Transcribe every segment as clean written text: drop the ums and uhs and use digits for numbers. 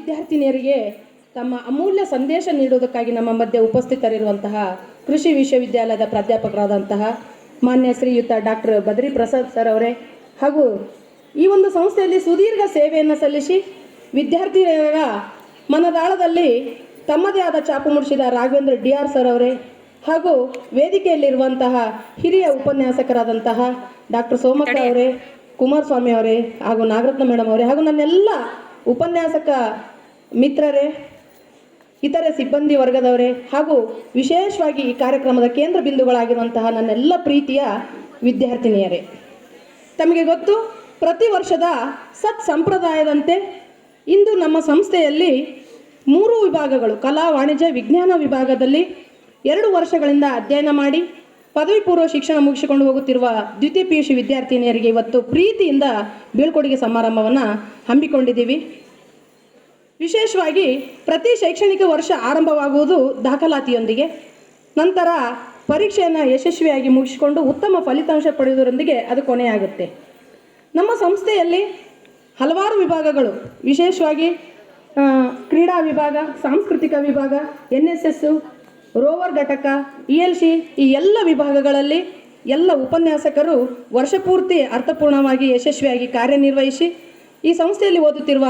ವಿದ್ಯಾರ್ಥಿನಿಯರಿಗೆ ತಮ್ಮ ಅಮೂಲ್ಯ ಸಂದೇಶ ನೀಡುವುದಕ್ಕಾಗಿ ನಮ್ಮ ಮಧ್ಯೆ ಉಪಸ್ಥಿತರಿರುವಂತಹ ಕೃಷಿ ವಿಶ್ವವಿದ್ಯಾಲಯದ ಪ್ರಾಧ್ಯಾಪಕರಾದಂತಹ ಮಾನ್ಯ ಶ್ರೀಯುತ ಡಾಕ್ಟರ್ ಬದ್ರಿ ಪ್ರಸಾದ್ ಸರ್ ಅವರೇ, ಹಾಗೂ ಈ ಒಂದು ಸಂಸ್ಥೆಯಲ್ಲಿ ಸುದೀರ್ಘ ಸೇವೆಯನ್ನು ಸಲ್ಲಿಸಿ ವಿದ್ಯಾರ್ಥಿಗಳ ಮನದಾಳದಲ್ಲಿ ತಮ್ಮದೇ ಆದ ಛಾಪು ಮೂಡಿಸಿದ ರಾಘವೇಂದ್ರ DR ಸರ್ ಅವರೇ, ಹಾಗೂ ವೇದಿಕೆಯಲ್ಲಿರುವಂತಹ ಹಿರಿಯ ಉಪನ್ಯಾಸಕರಾದಂತಹ ಡಾಕ್ಟರ್ ಸೋಮಕ್ಕ ಅವರೇ, ಕುಮಾರಸ್ವಾಮಿ ಅವರೇ, ಹಾಗೂ ನಾಗರತ್ನ ಮೇಡಮ್ ಅವರೇ, ಹಾಗೂ ನನ್ನೆಲ್ಲ ಉಪನ್ಯಾಸಕ ಮಿತ್ರರೇ, ಇತರೆ ಸಿಬ್ಬಂದಿ ವರ್ಗದವರೇ, ಹಾಗೂ ವಿಶೇಷವಾಗಿ ಈ ಕಾರ್ಯಕ್ರಮದ ಕೇಂದ್ರ ಬಿಂದುಗಳಾಗಿರುವಂತಹ ನನ್ನೆಲ್ಲ ಪ್ರೀತಿಯ ವಿದ್ಯಾರ್ಥಿನಿಯರೇ, ತಮಗೆ ಗೊತ್ತು, ಪ್ರತಿ ವರ್ಷದ ಸತ್ ಸಂಪ್ರದಾಯದಂತೆ ಇಂದು ನಮ್ಮ ಸಂಸ್ಥೆಯಲ್ಲಿ 3 ವಿಭಾಗಗಳು, ಕಲಾ, ವಾಣಿಜ್ಯ, ವಿಜ್ಞಾನ ವಿಭಾಗದಲ್ಲಿ 2 ವರ್ಷಗಳಿಂದ ಅಧ್ಯಯನ ಮಾಡಿ ಪದವಿ ಪೂರ್ವ ಶಿಕ್ಷಣ ಮುಗಿಸಿಕೊಂಡು ಹೋಗುತ್ತಿರುವ ದ್ವಿತೀಯ PUC ವಿದ್ಯಾರ್ಥಿನಿಯರಿಗೆ ಇವತ್ತು ಪ್ರೀತಿಯಿಂದ ಬೀಳ್ಕೊಡುಗೆ ಸಮಾರಂಭವನ್ನು ಹಮ್ಮಿಕೊಂಡಿದ್ದೀವಿ. ವಿಶೇಷವಾಗಿ ಪ್ರತಿ ಶೈಕ್ಷಣಿಕ ವರ್ಷ ಆರಂಭವಾಗುವುದು ದಾಖಲಾತಿಯೊಂದಿಗೆ, ನಂತರ ಪರೀಕ್ಷೆಯನ್ನು ಯಶಸ್ವಿಯಾಗಿ ಮುಗಿಸಿಕೊಂಡು ಉತ್ತಮ ಫಲಿತಾಂಶ ಪಡೆಯುವುದರೊಂದಿಗೆ ಅದು ಕೊನೆಯಾಗುತ್ತೆ. ನಮ್ಮ ಸಂಸ್ಥೆಯಲ್ಲಿ ಹಲವಾರು ವಿಭಾಗಗಳು, ವಿಶೇಷವಾಗಿ ಕ್ರೀಡಾ ವಿಭಾಗ, ಸಾಂಸ್ಕೃತಿಕ ವಿಭಾಗ, NSS, ರೋವರ್ ಘಟಕ, ELC, ಈ ಎಲ್ಲ ವಿಭಾಗಗಳಲ್ಲಿ ಎಲ್ಲ ಉಪನ್ಯಾಸಕರು ವರ್ಷಪೂರ್ತಿ ಅರ್ಥಪೂರ್ಣವಾಗಿ ಯಶಸ್ವಿಯಾಗಿ ಕಾರ್ಯನಿರ್ವಹಿಸಿ ಈ ಸಂಸ್ಥೆಯಲ್ಲಿ ಓದುತ್ತಿರುವ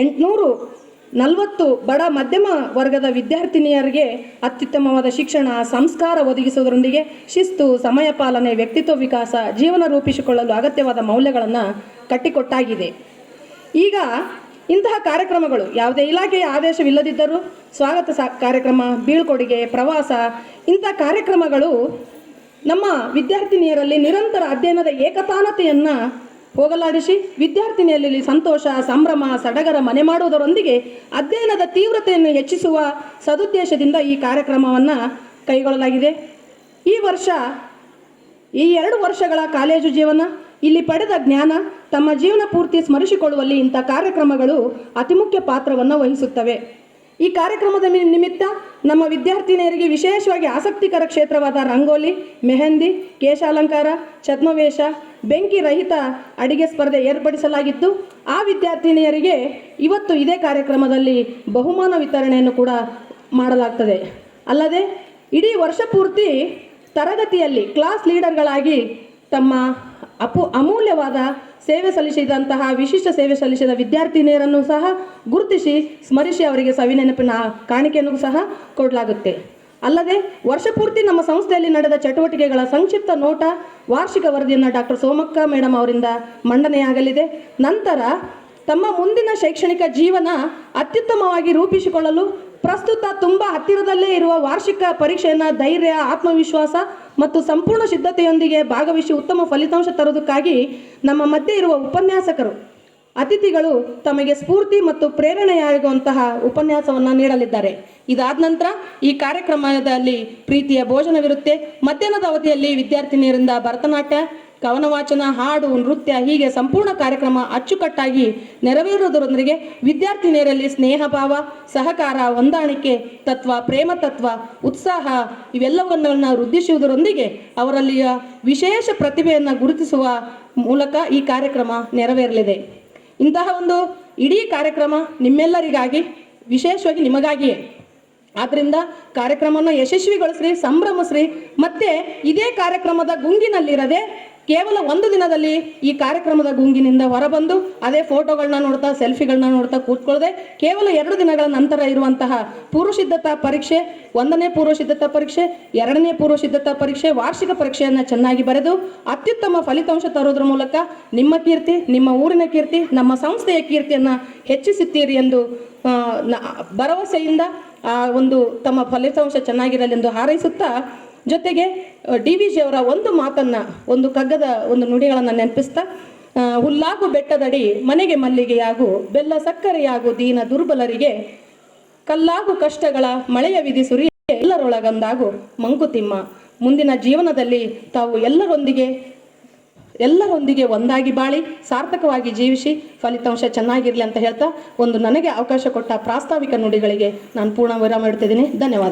840 ಬಡ ಮಧ್ಯಮ ವರ್ಗದ ವಿದ್ಯಾರ್ಥಿನಿಯರಿಗೆ ಅತ್ಯುತ್ತಮವಾದ ಶಿಕ್ಷಣ, ಸಂಸ್ಕಾರ ಒದಗಿಸುವುದರೊಂದಿಗೆ ಶಿಸ್ತು, ಸಮಯ ಪಾಲನೆ, ವ್ಯಕ್ತಿತ್ವ ವಿಕಾಸ, ಜೀವನ ರೂಪಿಸಿಕೊಳ್ಳಲು ಅಗತ್ಯವಾದ ಮೌಲ್ಯಗಳನ್ನು ಕಟ್ಟಿಕೊಟ್ಟಾಗಿದೆ. ಈಗ ಇಂತಹ ಕಾರ್ಯಕ್ರಮಗಳು ಯಾವುದೇ ಇಲಾಖೆಯ ಆದೇಶವಿಲ್ಲದಿದ್ದರೂ ಸ್ವಾಗತ ಕಾರ್ಯಕ್ರಮ, ಬೀಳ್ಕೊಡುಗೆ, ಪ್ರವಾಸ, ಇಂಥ ಕಾರ್ಯಕ್ರಮಗಳು ನಮ್ಮ ವಿದ್ಯಾರ್ಥಿನಿಯರಲ್ಲಿ ನಿರಂತರ ಅಧ್ಯಯನದ ಏಕತಾನತೆಯನ್ನು ಹೋಗಲಾಡಿಸಿ ವಿದ್ಯಾರ್ಥಿನಿಯಲ್ಲಿ ಸಂತೋಷ, ಸಂಭ್ರಮ, ಸಡಗರ ಮನೆ ಮಾಡುವುದರೊಂದಿಗೆ ಅಧ್ಯಯನದ ತೀವ್ರತೆಯನ್ನು ಹೆಚ್ಚಿಸುವ ಸದುದ್ದೇಶದಿಂದ ಈ ಕಾರ್ಯಕ್ರಮವನ್ನು ಕೈಗೊಳ್ಳಲಾಗಿದೆ. ಈ ವರ್ಷ, ಈ 2 ವರ್ಷಗಳ ಕಾಲೇಜು ಜೀವನ, ಇಲ್ಲಿ ಪಡೆದ ಜ್ಞಾನ ತಮ್ಮ ಜೀವನ ಪೂರ್ತಿ ಸ್ಮರಿಸಿಕೊಳ್ಳುವಲ್ಲಿ ಇಂಥ ಕಾರ್ಯಕ್ರಮಗಳು ಅತಿ ಮುಖ್ಯ ಪಾತ್ರವನ್ನು ವಹಿಸುತ್ತವೆ. ಈ ಕಾರ್ಯಕ್ರಮದ ನಿಮಿತ್ತ ನಮ್ಮ ವಿದ್ಯಾರ್ಥಿನಿಯರಿಗೆ ವಿಶೇಷವಾಗಿ ಆಸಕ್ತಿಕರ ಕ್ಷೇತ್ರವಾದ ರಂಗೋಲಿ, ಮೆಹಂದಿ, ಕೇಶಾಲಂಕಾರ, ಛದ್ಮವೇಷ, ಬೆಂಕಿ ರಹಿತ ಅಡಿಗೆ ಸ್ಪರ್ಧೆ ಏರ್ಪಡಿಸಲಾಗಿದ್ದು, ಆ ವಿದ್ಯಾರ್ಥಿನಿಯರಿಗೆ ಇವತ್ತು ಇದೇ ಕಾರ್ಯಕ್ರಮದಲ್ಲಿ ಬಹುಮಾನ ವಿತರಣೆಯನ್ನು ಕೂಡ ಮಾಡಲಾಗ್ತದೆ. ಅಲ್ಲದೆ ಇಡೀ ವರ್ಷ ಪೂರ್ತಿ ತರಗತಿಯಲ್ಲಿ ಕ್ಲಾಸ್ ಲೀಡರ್ಗಳಾಗಿ ತಮ್ಮ ಅಮೂಲ್ಯವಾದ ಸೇವೆ ಸಲ್ಲಿಸಿದಂತಹ ವಿಶಿಷ್ಟ ಸೇವೆ ಸಲ್ಲಿಸಿದ ವಿದ್ಯಾರ್ಥಿನಿಯರನ್ನು ಸಹ ಗುರುತಿಸಿ ಸ್ಮರಿಸಿ ಅವರಿಗೆ ಸವಿನೆನಪಿನ ಕಾಣಿಕೆಯನ್ನು ಸಹ ಕೊಡಲಾಗುತ್ತೆ. ಅಲ್ಲದೆ ವರ್ಷಪೂರ್ತಿ ನಮ್ಮ ಸಂಸ್ಥೆಯಲ್ಲಿ ನಡೆದ ಚಟುವಟಿಕೆಗಳ ಸಂಕ್ಷಿಪ್ತ ನೋಟ, ವಾರ್ಷಿಕ ವರದಿಯನ್ನು ಡಾಕ್ಟರ್ ಸೋಮಕ್ಕ ಮೇಡಮ್ ಅವರಿಂದ ಮಂಡನೆಯಾಗಲಿದೆ. ನಂತರ ತಮ್ಮ ಮುಂದಿನ ಶೈಕ್ಷಣಿಕ ಜೀವನ ಅತ್ಯುತ್ತಮವಾಗಿ ರೂಪಿಸಿಕೊಳ್ಳಲು ಪ್ರಸ್ತುತ ತುಂಬ ಹತ್ತಿರದಲ್ಲೇ ಇರುವ ವಾರ್ಷಿಕ ಪರೀಕ್ಷೆಯನ್ನು ಧೈರ್ಯ, ಆತ್ಮವಿಶ್ವಾಸ ಮತ್ತು ಸಂಪೂರ್ಣ ಸಿದ್ಧತೆಯೊಂದಿಗೆ ಭಾಗವಹಿಸಿ ಉತ್ತಮ ಫಲಿತಾಂಶ ತರುವುದಕ್ಕಾಗಿ ನಮ್ಮ ಮಧ್ಯೆ ಇರುವ ಉಪನ್ಯಾಸಕರು, ಅತಿಥಿಗಳು ತಮಗೆ ಸ್ಫೂರ್ತಿ ಮತ್ತು ಪ್ರೇರಣೆಯಾಗುವಂತಹ ಉಪನ್ಯಾಸವನ್ನು ನೀಡಲಿದ್ದಾರೆ. ಇದಾದ ನಂತರ ಈ ಕಾರ್ಯಕ್ರಮದಲ್ಲಿ ಪ್ರೀತಿಯ ಭೋಜನವಿರುತ್ತೆ. ಮಧ್ಯಾಹ್ನದ ಅವಧಿಯಲ್ಲಿ ವಿದ್ಯಾರ್ಥಿನಿಯರಿಂದ ಭರತನಾಟ್ಯ, ಕವನ ವಾಚನ, ಹಾಡು, ನೃತ್ಯ, ಹೀಗೆ ಸಂಪೂರ್ಣ ಕಾರ್ಯಕ್ರಮ ಅಚ್ಚುಕಟ್ಟಾಗಿ ನೆರವೇರುವುದರೊಂದಿಗೆ ವಿದ್ಯಾರ್ಥಿನಿಯರಲ್ಲಿ ಸ್ನೇಹ ಭಾವ, ಸಹಕಾರ, ಹೊಂದಾಣಿಕೆ ತತ್ವ, ಪ್ರೇಮ ತತ್ವ, ಉತ್ಸಾಹ ಇವೆಲ್ಲವನ್ನ ವೃದ್ಧಿಸುವುದರೊಂದಿಗೆ ಅವರಲ್ಲಿಯ ವಿಶೇಷ ಪ್ರತಿಭೆಯನ್ನು ಗುರುತಿಸುವ ಮೂಲಕ ಈ ಕಾರ್ಯಕ್ರಮ ನೆರವೇರಲಿದೆ. ಇಂತಹ ಒಂದು ಇಡೀ ಕಾರ್ಯಕ್ರಮ ನಿಮ್ಮೆಲ್ಲರಿಗಾಗಿ, ವಿಶೇಷವಾಗಿ ನಿಮಗಾಗಿಯೇ. ಆದ್ದರಿಂದ ಕಾರ್ಯಕ್ರಮವನ್ನು ಯಶಸ್ವಿಗೊಳಿಸ್ರಿ, ಸಂಭ್ರಮಿಸ್ರಿ. ಮತ್ತೆ ಇದೇ ಕಾರ್ಯಕ್ರಮದ ಗುಂಗಿನಲ್ಲಿರದೆ ಕೇವಲ 1 ದಿನದಲ್ಲಿ ಈ ಕಾರ್ಯಕ್ರಮದ ಗುಂಗಿನಿಂದ ಹೊರಬಂದು ಅದೇ ಫೋಟೋಗಳನ್ನ ನೋಡ್ತಾ, ಸೆಲ್ಫಿಗಳನ್ನ ನೋಡ್ತಾ ಕೂತ್ಕೊಳ್ಳದೆ ಕೇವಲ 2 ದಿನಗಳ ನಂತರ ಇರುವಂತಹ ಪೂರ್ವಸಿದ್ಧತಾ ಪರೀಕ್ಷೆ, 1ನೇ ಪೂರ್ವಸಿದ್ಧತಾ ಪರೀಕ್ಷೆ, 2ನೇ ಪೂರ್ವಸಿದ್ಧತಾ ಪರೀಕ್ಷೆ, ವಾರ್ಷಿಕ ಪರೀಕ್ಷೆಯನ್ನು ಚೆನ್ನಾಗಿ ಬರೆದು ಅತ್ಯುತ್ತಮ ಫಲಿತಾಂಶ ತರೋದ್ರ ಮೂಲಕ ನಿಮ್ಮ ಕೀರ್ತಿ, ನಿಮ್ಮ ಊರಿನ ಕೀರ್ತಿ, ನಮ್ಮ ಸಂಸ್ಥೆಯ ಕೀರ್ತಿಯನ್ನು ಹೆಚ್ಚಿಸುತ್ತೀರಿ ಎಂದು ಭರವಸೆಯಿಂದ ಒಂದು ತಮ್ಮ ಫಲಿತಾಂಶ ಚೆನ್ನಾಗಿರಲೆಂದು ಹಾರೈಸುತ್ತಾ, ಜೊತೆಗೆ DVG ಅವರ ಒಂದು ಮಾತನ್ನು, ಒಂದು ಕಗ್ಗದ ಒಂದು ನುಡಿಗಳನ್ನು ನೆನಪಿಸ್ತಾ, ಹುಲ್ಲಾಗು ಬೆಟ್ಟದಡಿ ಮನೆಗೆ ಮಲ್ಲಿಗೆಯಾಗು, ಬೆಲ್ಲ ಸಕ್ಕರೆಯಾಗು ದೀನ ದುರ್ಬಲರಿಗೆ, ಕಲ್ಲಾಗು ಕಷ್ಟಗಳ ಮಳೆಯ ವಿಧಿಸುರಿ, ಎಲ್ಲರೊಳಗಂದಾಗು ಮಂಕುತಿಮ್ಮ. ಮುಂದಿನ ಜೀವನದಲ್ಲಿ ತಾವು ಎಲ್ಲರೊಂದಿಗೆ ಒಂದಾಗಿ ಬಾಳಿ ಸಾರ್ಥಕವಾಗಿ ಜೀವಿಸಿ ಫಲಿತಾಂಶ ಚೆನ್ನಾಗಿರಲಿ ಅಂತ ಹೇಳ್ತಾ, ಒಂದು ನನಗೆ ಅವಕಾಶ ಕೊಟ್ಟ ಪ್ರಾಸ್ತಾವಿಕ ನುಡಿಗಳಿಗೆ ನಾನು ಪೂರ್ಣ ವಿರಾಮ ಇಡ್ತಿದ್ದೀನಿ. ಧನ್ಯವಾದ.